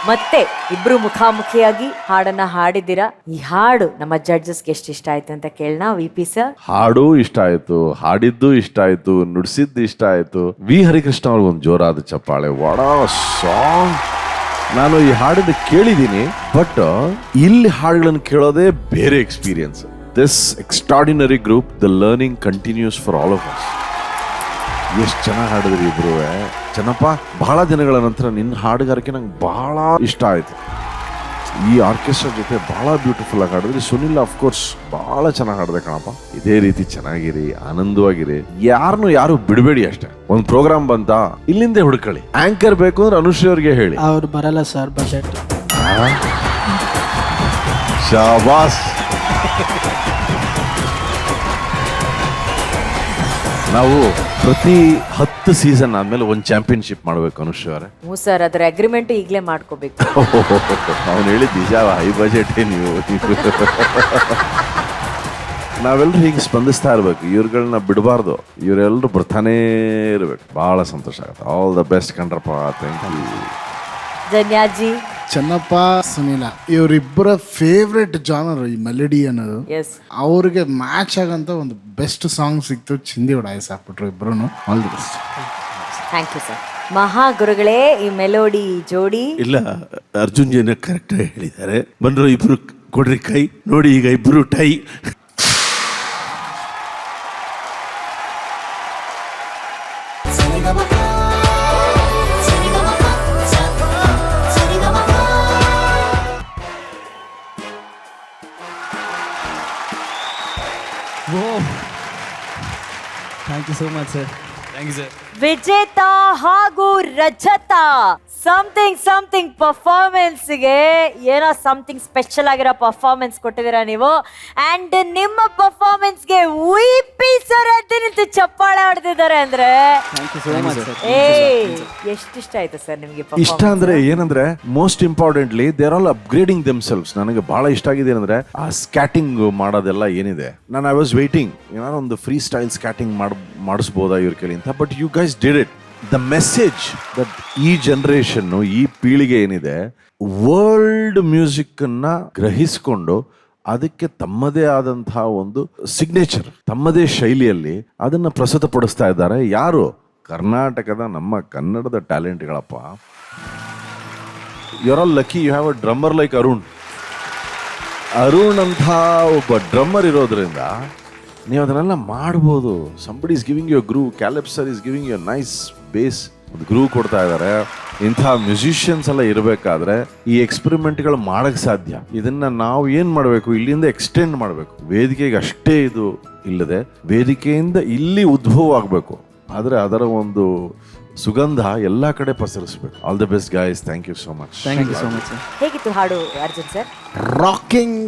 ಮತ್ತೆ ಇಬ್ರು ಮುಖಾಮುಖಿಯಾಗಿ ಹಾಡನ್ನ ಹಾಡಿದ್ದೀರಾ. ಈ ಹಾಡು ನಮ್ಮ ಜಡ್ಜಸ್ಗೆ ಎಷ್ಟು ಇಷ್ಟ ಆಯ್ತು ಅಂತ ಕೇಳೋಣ. ವಿ.ಪಿ. ಸರ್, ಹಾಡು ಇಷ್ಟ ಆಯ್ತು, ಹಾಡಿದ್ದು ಇಷ್ಟ ಆಯ್ತು, ನುಡಿಸಿದ್ದು ಇಷ್ಟ ಆಯ್ತು. ವಿ ಹರಿಕೃಷ್ಣ ಅವ್ರಿಗೊಂದು ಜೋರಾದ ಚಪ್ಪಾಳೆ. What a song. ನಾನು ಈ ಹಾಡಿನ ಕೇಳಿದ್ದೀನಿ, ಬಟ್ ಇಲ್ಲಿ ಹಾಡುಗಳನ್ನು ಕೇಳೋದೇ ಬೇರೆ experience. This extraordinary group, the learning continues for all of us. ಎಷ್ಟು ಚೆನ್ನಾಗಿ ಹಾಡಿದ್ರಿ ಇಬ್ರು. ಚೆನ್ನಪ್ಪ, ಬಹಳ ದಿನಗಳ ನಂತರ ನಿನ್ನ ಹಾಡುಗಾರಿಕೆ ನಂಗೆ ಬಹಳ ಇಷ್ಟ ಆಯ್ತು. ಈ ಆರ್ಕೆಸ್ಟ್ರಾ ಜೊತೆ ಬಹಳ ಬ್ಯೂಟಿಫುಲ್ ಆಗಿ ಹಾಡಿದ್ರಿ. ಸುನಿಲ್ ಅಫ್ಕೋರ್ಸ್ ಬಹಳ ಚೆನ್ನಾಗಿ ಹಾಡಿದೆ ಕಣಪ್ಪ. ಇದೇ ರೀತಿ ಚೆನ್ನಾಗಿರಿ, ಆನಂದವಾಗಿರಿ, ಯಾರು ಬಿಡಬೇಡಿ ಅಷ್ಟೇ. ಒಂದು ಪ್ರೋಗ್ರಾಮ್ ಬಂತ ಇಲ್ಲಿಂದೇ ಹುಡುಕಳಿ. ಆಂಕರ್ ಬೇಕು ಅಂದ್ರೆ ಅನುಶ್ರೀ ಅವ್ರಿಗೆ ಹೇಳಿ. ಅವ್ರು ಬರಲ್ಲ ಸರ್, ಬಜೆಟ್. ಶಾಬಾಸ್. ನಾವು ಪ್ರತಿ 10 ಸೀಸನ್ ಆದ್ಮೇಲೆ ಒಂದು ಚಾಂಪಿಯನ್ಶಿಪ್ ಮಾಡ್ಬೇಕು ಅನುಶ್ರೀ ಅವರೇ. ಹ್ಞೂ ಸರ್, ಅದರ ಅಗ್ರಿಮೆಂಟ್ ಈಗಲೇ ಮಾಡ್ಕೋಬೇಕು. ಅವ್ನು ಹೇಳಿದ್ ನಿಜ, ಹೈ ಬಜೆಟ್ ನೀವು. ನಾವೆಲ್ಲರೂ ಹೀಗೆ ಸ್ಪಂದಿಸ್ತಾ ಇರ್ಬೇಕು, ಇವ್ರುಗಳನ್ನ ಬಿಡಬಾರ್ದು, ಇವರೆಲ್ಲರೂ ಬರ್ತಾನೇ ಇರ್ಬೇಕು. ಬಹಳ ಸಂತೋಷ ಆಗುತ್ತೆ. ಆಲ್ ದ ಬೆಸ್ಟ್ ಕಣ್ರಪ್ಪ. Thank you. ಧನ್ಯಾಜಿ. ಚೆನ್ನಪ್ಪ, ಸುನೀಲ ಇವರಿಬ್ಬರ ಫೇವ್ರೆಟ್ ಜಾನರ್ ಈ ಮೆಲಡಿ ಅನ್ನೋದು. ಎಸ್, ಅವ್ರಿಗೆ ಮ್ಯಾಚ್ ಆಗಂತ ಒಂದು ಬೆಸ್ಟ್ ಸಾಂಗ್ ಸಿಕ್ತು. ಚಿಂದಿ ಉಡಾಯಿಸಾಕ್ಬಿಟ್ರು ಇಬ್ರು. All the best. Thank you sir. ಮಹಾಗುರುಗಳೇ, ಈ ಮೆಲೋಡಿ ಜೋಡಿ. ಇಲ್ಲ, ಅರ್ಜುನ್ ಜನ ಕರೆಕ್ಟ್ ಹೇಳಿದ್ದಾರೆ. ಬಂದ್ರು ಇಬ್ರು ಕೊಡ್ರಿ ಕೈ. ನೋಡಿ ಈಗ ಇಬ್ರು tie. Thank you so much sir. Thank you sir. Vijetha ಹಾಗೂ ರಜತ, ಸಮಥಿಂಗ್ ಪರ್ಫಾರ್ಮೆನ್ಸ್ಗೆ ಏನೋ ಸಮಥಿಂಗ್ ಸ್ಪೆಷಲ್ ಆಗಿರೋ ಪರ್ಫಾರ್ಮೆನ್ಸ್ ಕೊಟ್ಟಿದ್ದೀರಾ ನೀವು. ಅಂಡ್ ನಿಮ್ಮ ಪರ್ಫಾರ್ಮೆನ್ಸ್ಗೆ ವಿ.ಪಿ. ಸರ್ ಅಂತ ಚಪ್ಪಾಳೆ ಹೊಡೆದಿದ್ದಾರೆ ಅಂದ್ರೆ thank you so much sir. ಎಷ್ಟು ಇಷ್ಟ ಆಯ್ತು ಸರ್ ನಿಮಗೆ? ಇಷ್ಟ ಅಂದ್ರೆ ಏನಂದ್ರೆ, most importantly they are all upgrading themselves. ನನಗೆ ಬಹಳ ಇಷ್ಟ ಆಗಿದೆ ಏನಂದ್ರೆ, ಆ ಸ್ಕ್ಯಾಟಿಂಗ್ ಮಾಡೋದೆಲ್ಲ ಏನಿದೆ. ನಾನು ಐ ವಾಸ್ ವೇಟಿಂಗ್, ಏನಾದ್ರು ಒಂದು ಫ್ರೀ ಸ್ಟೈಲ್ ಸ್ಕ್ಯಾಟಿಂಗ್ ಮಾಡಿಸ್ಬೋದಾ ಇವ್ರ ಕೇಳಿ ಅಂತ. But you guys did it. The message that ಈ ಜನರೇಷನ್, ಈ ಪೀಳಿಗೆ ಏನಿದೆ, ವರ್ಲ್ಡ್ ಮ್ಯೂಸಿಕ್ ಅನ್ನ ಗ್ರಹಿಸಿಕೊಂಡು ಅದಕ್ಕೆ ತಮ್ಮದೇ ಆದಂತಹ ಒಂದು ಸಿಗ್ನೇಚರ್, ತಮ್ಮದೇ ಶೈಲಿಯಲ್ಲಿ ಅದನ್ನ ಪ್ರಸ್ತುತಪಡಿಸ್ತಾ ಇದ್ದಾರೆ. ಯಾರು? ಕರ್ನಾಟಕದ ನಮ್ಮ ಕನ್ನಡದ ಟ್ಯಾಲೆಂಟ್ಗಳಪ್ಪ. You are all lucky, you have a drummer like Arun. Arun ಅಂತ ಒಬ್ಬ ಡ್ರಮ್ಮರ್ ಇರೋದ್ರಿಂದ ನೀವು ಅದನ್ನೆಲ್ಲ ಮಾಡ್ಬೋದು. Somebody is giving you groove. Caleb sir is giving you nice bass. ಒಂದು ಗ್ರೂ ಕೊಡ್ತಾ ಇದ್ದಾರೆ. ಇಂಥ ಮ್ಯೂಸಿಷಿಯನ್ಸ್ ಎಲ್ಲ ಇರಬೇಕಾದ್ರೆ ಈ ಎಕ್ಸ್ಪೆರಿಮೆಂಟ್ಗಳು ಮಾಡಕ್ಕೆ ಸಾಧ್ಯ. ಇದನ್ನ ನಾವು ಏನು ಮಾಡಬೇಕು, ಇಲ್ಲಿಂದ ಎಕ್ಸ್ಟೆಂಡ್ ಮಾಡಬೇಕು. ವೇದಿಕೆಗೆ ಅಷ್ಟೇ ಇದು ಇಲ್ಲದೆ ವೇದಿಕೆಯಿಂದ ಇಲ್ಲಿ ಉದ್ಭವ ಆಗಬೇಕು. ಆದರೆ ಅದರ ಒಂದು ಸುಗಂಧ ಎಲ್ಲ ಕಡೆ ಪಸರಿಸಬೇಕು. All the best guys. Thank you so much. Thank you so much sir. ಹೇಗಿತ್ತು ಹಾಡು Arjun sir? Rocking.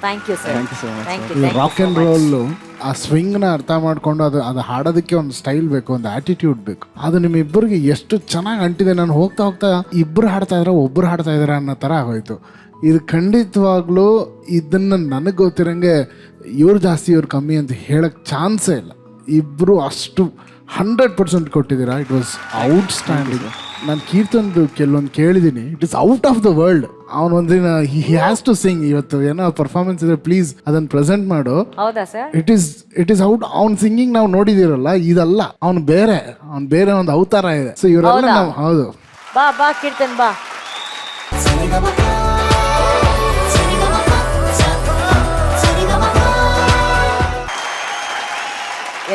Thank you sir. Thank you so much, thank ಈ ಯು. ರಾಕ್ ಅಂಡ್ ರೋಲ್, ಆ ಸ್ವಿಂಗ್ನ ಅರ್ಥ ಮಾಡ್ಕೊಂಡು ಅದು ಹಾಡೋದಕ್ಕೆ ಒಂದು ಸ್ಟೈಲ್ ಬೇಕು, ಒಂದು ಆಟಿಟ್ಯೂಡ್ ಬೇಕು. ಅದು ನಿಮ್ಮಿಬ್ಬರಿಗೆ ಎಷ್ಟು ಚೆನ್ನಾಗಿ ಅಂಟಿದೆ. ನಾನು ಹೋಗ್ತಾ ಇಬ್ಬರು ಹಾಡ್ತಾ ಇದ್ದಾರೆ, ಒಬ್ಬರು ಹಾಡ್ತಾ ಇದ್ದಾರೆ ಅನ್ನೋ ಥರ ಆಗೋಯ್ತು. ಇದು ಖಂಡಿತವಾಗ್ಲೂ ಇದನ್ನು ನನಗೆ ಗೊತ್ತಿರಂಗೆ ಇವ್ರು ಜಾಸ್ತಿ ಇವ್ರು ಕಮ್ಮಿ ಅಂತ ಹೇಳಕ್ಕೆ ಚಾನ್ಸೇ ಇಲ್ಲ. ಇಬ್ಬರು ಅಷ್ಟು 100% ಕೊಟ್ಟಿದ್ದೀರಾ. It was outstanding. ನಾನು ಕೀರ್ತನ್ದು ಕೆಲವೊಂದು ಕೇಳಿದ್ದೀನಿ, it is out of the world. ಅವನು ಒಂದಿನ ಹಿ ಹ್ಯಾಸ್ ಟು ಸಿಂಗ್. ಇವತ್ತು ಏನೋ ಪರ್ಫಾರ್ಮೆನ್ಸ್ ಇದೆ, ಪ್ಲೀಸ್ ಅದನ್ನು ಪ್ರೆಸೆಂಟ್ ಮಾಡು. ಹೌದಾ ಸರ್? It is out. ಅವ್ನ ಸಿಂಗಿಂಗ್ ನಾವು ನೋಡಿದಿರಲ್ಲ, ಇದಲ್ಲ. ಅವ್ನು ಬೇರೆ ಒಂದು ಅವತಾರ ಇದೆ. ಸೊ ಇವರೆಲ್ಲ ನಾವು ಹೌದು. ಬಾ ಕೀರ್ತನ್ ಬಾ.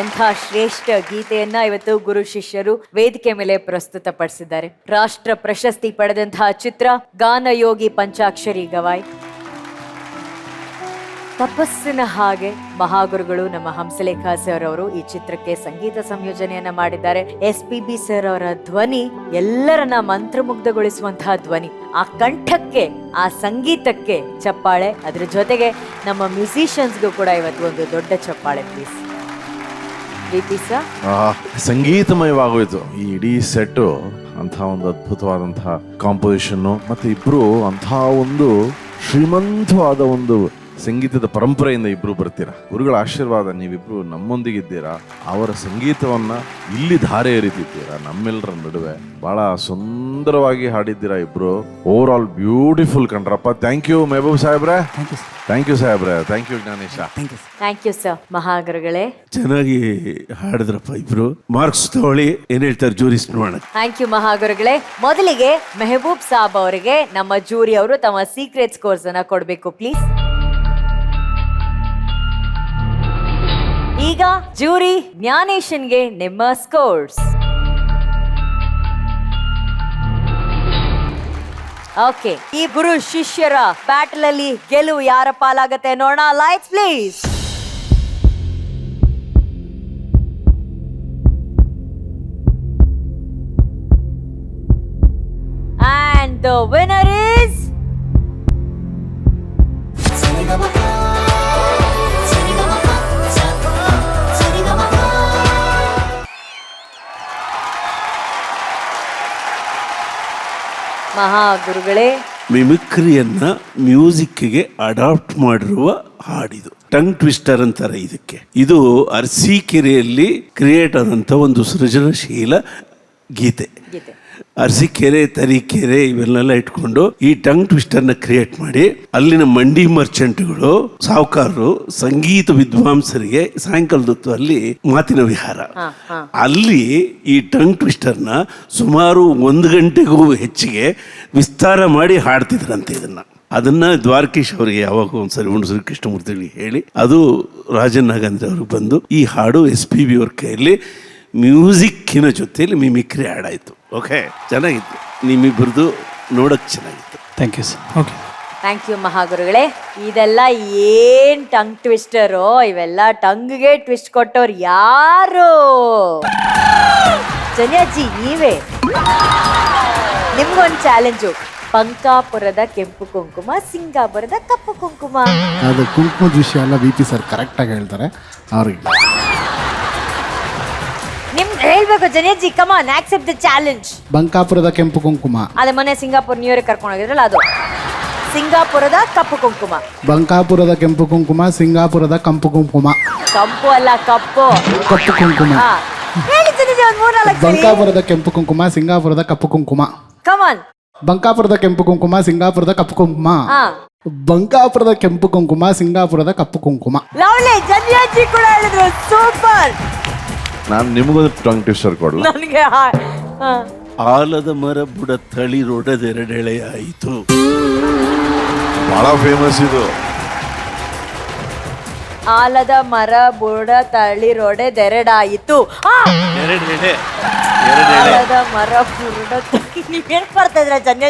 ಎಂಥ ಶ್ರೇಷ್ಠ ಗೀತೆಯನ್ನ ಇವತ್ತು ಗುರು ಶಿಷ್ಯರು ವೇದಿಕೆ ಮೇಲೆ ಪ್ರಸ್ತುತಪಡಿಸಿದ್ದಾರೆ. ರಾಷ್ಟ್ರ ಪ್ರಶಸ್ತಿ ಪಡೆದಂತಹ ಚಿತ್ರ ಗಾನಯೋಗಿ ಪಂಚಾಕ್ಷರಿ ಗವಾಯ್. ತಪಸ್ಸಿನ ಹಾಗೆ ಮಹಾಗುರುಗಳು ನಮ್ಮ ಹಂಸಲೇಖ ಸರ್ ಅವರು ಈ ಚಿತ್ರಕ್ಕೆ ಸಂಗೀತ ಸಂಯೋಜನೆಯನ್ನ ಮಾಡಿದ್ದಾರೆ. SPB ಸರ್ ಅವರ ಧ್ವನಿ ಎಲ್ಲರನ್ನ ಮಂತ್ರಮುಗ್ಧಗೊಳಿಸುವಂತಹ ಧ್ವನಿ. ಆ ಕಂಠಕ್ಕೆ, ಆ ಸಂಗೀತಕ್ಕೆ ಚಪ್ಪಾಳೆ. ಅದ್ರ ಜೊತೆಗೆ ನಮ್ಮ ಮ್ಯೂಸಿಷಿಯನ್ಸ್ಗೂ ಕೂಡ ಇವತ್ತು ಒಂದು ದೊಡ್ಡ ಚಪ್ಪಾಳೆ ಪ್ಲೀಸ್. ವಿ.ಪಿ. ಸರ್, ಸಂಗೀತಮಯವಾಗೋಯ್ತು ಈ ಇಡೀ ಸೆಟ್. ಅಂಥ ಒಂದು ಅದ್ಭುತವಾದಂತಹ ಕಾಂಪೋಸಿಷನ್, ಮತ್ತೆ ಇಬ್ರು ಅಂಥ ಒಂದು ಶ್ರೀಮಂತವಾದ ಒಂದು ಸಂಗೀತದ ಪರಂಪರೆಯಿಂದ ಇಬ್ರು ಬರ್ತೀರಾ. ಗುರುಗಳ ಆಶೀರ್ವಾದ, ನೀವಿಬ್ರು ನಮ್ಮೊಂದಿಗಿದ್ದೀರಾ. ಅವರ ಸಂಗೀತವನ್ನ ಇಲ್ಲಿ ಧಾರೆ ಎರಿತಿದ್ದೀರಾ ನಮ್ಮೆಲ್ಲರ ನಡುವೆ. ಬಹಳ ಸುಂದರವಾಗಿ ಹಾಡಿದ್ದೀರಾ ಇಬ್ರು. ಓವರ್ ಆಲ್ ಬ್ಯೂಟಿಫುಲ್ ಕಂಡ್ರಪ್ಪ. ಥ್ಯಾಂಕ್ ಯು ಮೆಹಬೂಬ್ ಸಾಹೇಬ್ರೆ. ಥ್ಯಾಂಕ್ ಯು ಸಾಹೇಬ್ರೆ. Thank you Gnanesha. Thank you sir. ಮಹಾಗುರುಗಳೇ ಚೆನ್ನಾಗಿ ಹಾಡಿದ್ರಪ್ಪ ಇಬ್ರು. ಮಾರ್ಕ್ಸ್ ತಗೊಳ್ಳಿ, ಏನ್ ಹೇಳ್ತಾರೆ ಜೂರಿಸ್ ನೋಡೋಣ. ಥ್ಯಾಂಕ್ ಯು ಮಹಾಗುರುಗಳೇ. ಮೊದಲಿಗೆ ಮೆಹಬೂಬ್ ಸಾಬ್ ಅವರಿಗೆ ನಮ್ಮ ಜೂರಿ ಅವರು ತಮ್ಮ ಸೀಕ್ರೆಟ್ ಸ್ಕೋರ್ಸ್ ಅನ್ನ ಕೊಡ್ಬೇಕು ಪ್ಲೀಸ್. ಈಗ ಜೂರಿ ಜ್ಞಾನೇಶನ್ಗೆ ನಿಮ್ಮ ಸ್ಕೋರ್ಸ್. ಓಕೆ, ಈ ಗುರು ಶಿಷ್ಯರ ಬ್ಯಾಟಲ್ ಅಲ್ಲಿ ಗೆಲುವು ಯಾರ ಪಾಲಾಗತ್ತೆ ನೋಡೋಣ. Lights please. And the winner is ಮಹಾಗುರುಗಳೇ. ಮಿಮಿಕ್ರಿಯನ್ನ ಮ್ಯೂಸಿಕ್ಗೆ ಅಡಾಪ್ಟ್ ಮಾಡಿರುವ ಹಾಡಿದು. ಟಂಗ್ ಟ್ವಿಸ್ಟರ್ ಅಂತಾರೆ ಇದಕ್ಕೆ. ಇದು ಅರಸೀಕೆರೆಯಲ್ಲಿ ಕ್ರಿಯೇಟ್ ಆದಂಥ ಒಂದು ಸೃಜನಶೀಲ ಗೀತೆ. ಅರಸೀಕೆರೆ, ತರೀಕೆರೆ ಇವೆಲ್ಲ ಇಟ್ಕೊಂಡು ಈ ಟಂಗ್ ಟ್ವಿಸ್ಟರ್ನ ಕ್ರಿಯೇಟ್ ಮಾಡಿ ಅಲ್ಲಿನ ಮಂಡಿ ಮರ್ಚೆಂಟ್ಗಳು, ಸಾಹುಕಾರರು, ಸಂಗೀತ ವಿದ್ವಾಂಸರಿಗೆ ಸಾಯಂಕಾಲದ ಹೊತ್ತು ಅಲ್ಲಿ ಮಾತಿನ ವಿಹಾರ. ಅಲ್ಲಿ ಈ ಟಂಗ್ ಟ್ವಿಸ್ಟರ್ನ ಸುಮಾರು 1 ಗಂಟೆಗೂ ಹೆಚ್ಚಿಗೆ ವಿಸ್ತಾರ ಮಾಡಿ ಹಾಡ್ತಿದ್ರಂತೆ ಇದನ್ನ. ಅದನ್ನ ದ್ವಾರಕೀಶ್ ಅವರಿಗೆ ಯಾವಾಗ ಒಂದ್ಸರಿ ಹುಣಸೂರು ಕೃಷ್ಣಮೂರ್ತಿಗಳಿಗೆ ಹೇಳಿ ಅದು ರಾಜನ್ ನಾಗೇಂದ್ರ ಅವ್ರಿಗೆ ಬಂದು ಈ ಹಾಡು SPB ಅವ್ರ ಕೈಯಲ್ಲಿ ಮ್ಯೂಸಿಕ್ಕಿನ ಜೊತೆಯಲ್ಲಿ ಮಿಮಿಕ್ರಿ ಹಾಡಾಯಿತು. ಓಕೆ, ಚೆನ್ನಾಗಿತ್ತು. ನಿಮ್ಮಿಬ್ಬರದು ನೋಡಕ್ಕೆ ಚೆನ್ನಾಗಿತ್ತು. Thank you sir. Okay, thank you ಮಹಾಗುರುಗಳೇ. ಇದೆಲ್ಲ ಏನ್ ಟಂಗ್ ಟ್ವಿಸ್ಟರು, ಇವೆಲ್ಲ ಟಂಗ್ಗೆ ಟ್ವಿಸ್ಟ್ ಕೊಟ್ಟವ್ರು ಯಾರು? ಜನಿಯಾಜಿ ನೀವೇ. ನಿಮ್ಗೊಂದು ಚಾಲೆಂಜು. ಬಂಕಾಪುರದ ಕೆಂಪು ಕುಂಕುಮ, ಸಿಂಗಾಪುರದ ಕಪ್ಪು ಕುಂಕುಮ. ಅದು ಕುಂಕುಮದ ವಿಷಯ ಎಲ್ಲ VP ಸರ್ ಕರೆಕ್ಟಾಗಿ ಹೇಳ್ತಾರೆ. ಅವ್ರಿಗೆ ನಿಮ್ಗೆ ಹೇಳ್ಬೇಕು ಜನಿಯಾಜಿ. Come on, accept the challenge. ಬಂಕಾಪುರದ ಕೆಂಪು ಕುಂಕುಮ. ಅದೇ ಮೊನ್ನೆ ಸಿಂಗಾಪುರ್ ನ್ಯೂ ಇಯರ್ ಕರ್ಕೊಂಡು ಹೋಗಿದ್ರಲ್ಲ, ಅದು ಸಿಂಗಾಪುರದ ಕಪ್ಪು ಕುಂಕುಮ. ಬಂಕಾಪುರದ ಕೆಂಪು ಕುಂಕುಮ, ಸಿಂಗಾಪುರದ ಕಂಪು ಕುಂಕುಮ. ಕಂಪು ಅಲ್ಲ, ಕಪ್ಪು. ಕಪ್ಪು ಕುಂಕುಮ. ಹಾ, ಹೇಳಿ ಜನಿಯಾಜಿ, ಒಂದು 3-4 ಸರಿ. ಬಂಕಾಪುರದ ಕೆಂಪು ಕುಂಕುಮ, ಸಿಂಗಾಪುರದ ಕಪ್ಪು ಕುಂಕುಮ. Come on. ಬಂಕಾಪುರದ ಕೆಂಪು ಕುಂಕುಮ, ಸಿಂಗಾಪುರದ ಕಪ್ಪು ಕುಂಕುಮ. ಹಾ, ಬಂಕಾಪುರದ ಕೆಂಪು ಕುಂಕುಮ, ಸಿಂಗಾಪುರದ ಕಪ್ಪು ಕುಂಕುಮ. ಲವ್ಲಿ. ಜನಿಯಾಜಿ ಕೂಡ ಹೇಳಿದ್ರು, ಸೂಪರ್. ನಾನು ನಿಮಗೊಂದು ಟಂಗ್ ಟ್ವಿಸ್ಟರ್ ಕೊಡ್ಲ. ನನಗೆ ಆಲದ ಮರ ಬುಡ ತಳಿರೊಡೆದೆರಡೆಳೆಯಾಯಿತು. ಬಹಳ ಫೇಮಸ್ ಇದು. ಆಲದ ಮರ ಬುಡ ತಳಿರೊಡೆದೆರಡಾಯಿತು. ಎರಡೆಳೆ ಆಲದ ಮರ ಬುಡ ನೀವೇನ್ ಬರ್ತಾ ಇದ್ರ ಜನ್ಯ?